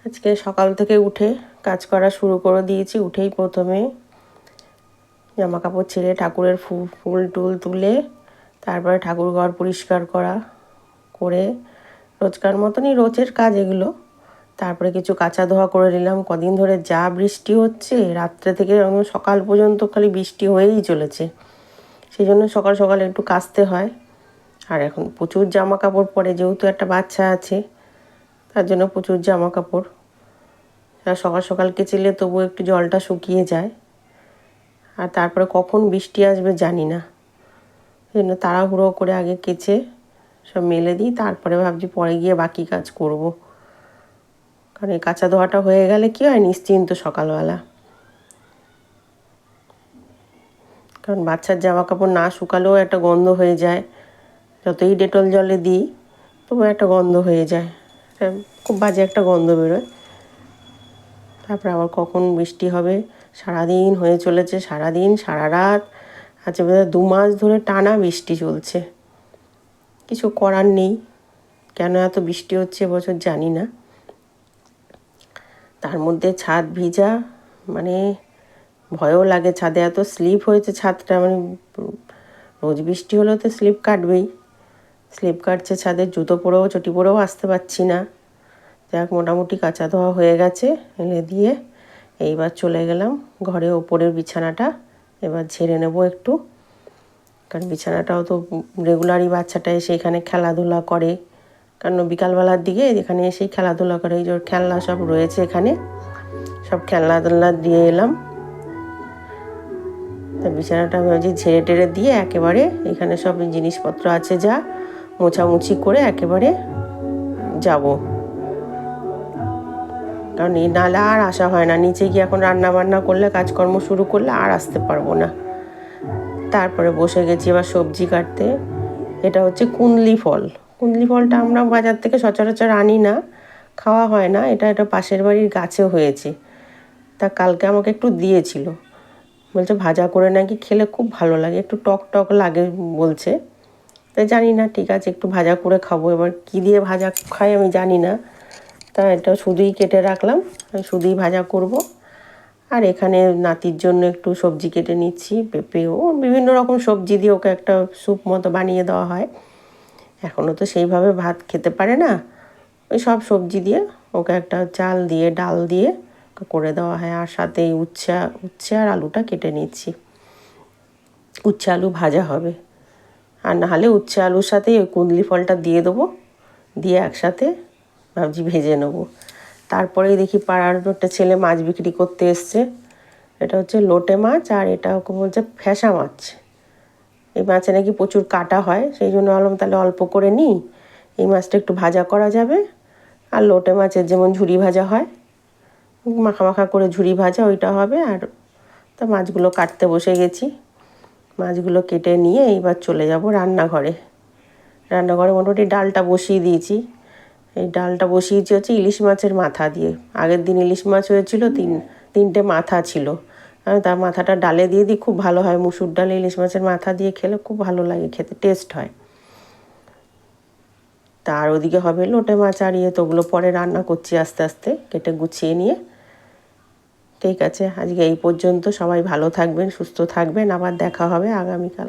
আজকে সকাল থেকে উঠে কাজ করা শুরু করে দিয়েছি। উঠেই প্রথমে জামা কাপড় ছেড়ে ঠাকুরের ফুল টুল তুলে তারপরে ঠাকুর ঘর পরিষ্কার করে রোজকার মতনই রোজের কাজ এগুলো। তারপরে কিছু কাচা ধোয়া করে নিলাম। কদিন ধরে যা বৃষ্টি হচ্ছে, রাত্রে থেকে সকাল পর্যন্ত খালি বৃষ্টি হয়েই চলেছে, সেই জন্য সকাল সকাল একটু কাচতে হয়। আর এখন প্রচুর জামা কাপড় পরে, যেহেতু একটা বাচ্চা আছে তার জন্য প্রচুর জামা কাপড়। আর সকাল সকাল কেচেলে তবু একটু জলটা শুকিয়ে যায়। আর তারপরে কখন বৃষ্টি আসবে জানি না, সেই জন্য তাড়াহুড়ো করে আগে কেচে সব মেলে দিই, তারপরে ভাবছি পরে গিয়ে বাকি কাজ করব। কারণ এই কাঁচা ধোয়াটা হয়ে গেলে কী হয়, নিশ্চিন্ত সকালবেলা। কারণ বাচ্চার জামা কাপড় না শুকালেও একটা গন্ধ হয়ে যায়, যতই ডেটল জলে দিই তবু একটা গন্ধ হয়ে যায়, খুব বাজে একটা গন্ধ বেরোয়। তারপরে আবার কখন বৃষ্টি হবে, সারাদিন হয়ে চলেছে, সারাদিন সারা রাত আচ্ছা বোধহয় 2 মাস ধরে টানা বৃষ্টি চলছে। কিছু করার নেই, কেন এত বৃষ্টি হচ্ছে এবছর জানি না। তার মধ্যে ছাদ ভিজা, মানে ভয়ও লাগে। ছাদে এত স্লিপ হয়েছে ছাদটা, মানে রোজ বৃষ্টি হলেও তো স্লিপ কাটবেই, স্লিপ কাটছে ছাদে। জুতো পরেও চটি পরেও আসতে পারছি না। যাক, মোটামুটি কাঁচা ধোয়া হয়ে গেছে, এনে দিয়ে এইবার চলে গেলাম ঘরে। ওপরের বিছানাটা এবার ঝেড়ে নেব একটু, কারণ বিছানাটাও তো রেগুলারই বাচ্চাটা এসে এখানে খেলাধুলা করে। কারণ বিকালবেলার দিকে এখানে এসেই খেলাধুলা করে, এই যে খেলনা সব রয়েছে এখানে, সব খেলনা দিয়ে এলাম। তা বিছানাটা আমি ভাবছি ঝেড়ে টেড়ে দিয়ে একেবারে এখানে সব জিনিসপত্র আছে যা মোছামুছি করে একেবারে যাব। কারণ এই নালে আর আসা হয় না, নিচে গিয়ে এখন রান্না বান্না করলে কাজকর্ম শুরু করলে আর আসতে পারবো না। তারপরে বসে গেছি এবার সবজি কাটতে। এটা হচ্ছে কুন্দলি ফল। কুন্দলি ফলটা আমরা বাজার থেকে সচরাচর আনি না, খাওয়া হয় না। এটা পাশের বাড়ির গাছে হয়েছে, তা কালকে আমাকে একটু দিয়েছিল। বলছে ভাজা করে নাকি খেলে খুব ভালো লাগে, একটু টক টক লাগে বলছে। তাই জানি না, ঠিক আছে একটু ভাজা করে খাবো। এবার কী দিয়ে ভাজা খাই আমি জানি না, তা এটা শুধুই কেটে রাখলাম, শুধুই ভাজা করব। আর এখানে নাতির জন্য একটু সবজি কেটে নিচ্ছি, পেঁপে ও বিভিন্ন রকম সবজি দিয়ে ওকে একটা স্যুপ মতো বানিয়ে দেওয়া হয়। এখনও তো সেইভাবে ভাত খেতে পারে না, ওই সব সবজি দিয়ে ওকে একটা চাল দিয়ে ডাল দিয়ে করে দেওয়া হয়। আর সাথে উচ্ছে আর আলুটা কেটে নিচ্ছি, উচ্ছে আলু ভাজা হবে। আর নাহলে উচ্ছে আলুর সাথেই ওই কুন্দলি ফলটা দিয়ে দেবো, দিয়ে একসাথে ভাবছি ভেজে নেবো। তারপরেই দেখি পাড়ার একটা ছেলে মাছ বিক্রি করতে এসছে। এটা হচ্ছে লোটে মাছ, আর এটা ওকে বলছে ফ্যাসা মাছ। এই মাছে নাকি প্রচুর কাটা হয়, সেই জন্য ভাবলাম তাহলে অল্প করে নিই, এই মাছটা একটু ভাজা করা যাবে। আর লোটে মাছের যেমন ঝুরি ভাজা হয়, মাখা মাখা করে ঝুরি ভাজা, ওইটা হবে। আর তা মাছগুলো কাটতে বসে গেছি। মাছগুলো কেটে নিয়ে এইবার চলে যাব রান্নাঘরে। মোটামুটি ডালটা বসিয়ে দিয়েছি। এই ডালটা বসিয়েছি হচ্ছে ইলিশ মাছের মাথা দিয়ে। আগের দিন ইলিশ মাছ হয়েছিল, তিনটে মাথা ছিল। তার মাথাটা ডালে দিয়ে দিই, খুব ভালো হয়। মুসুর ডালে ইলিশ মাছের মাথা দিয়ে খেলে খুব ভালো লাগে, খেতে টেস্ট হয়। তার ওদিকে হবে লোটে মাছ, আর তো ওগুলো পরে রান্না করছি আস্তে আস্তে কেটে গুছিয়ে নিয়ে। ঠিক আছে, আজকে এই পর্যন্ত। সবাই ভালো থাকবেন, সুস্থ থাকবেন, আবার দেখা হবে আগামীকাল।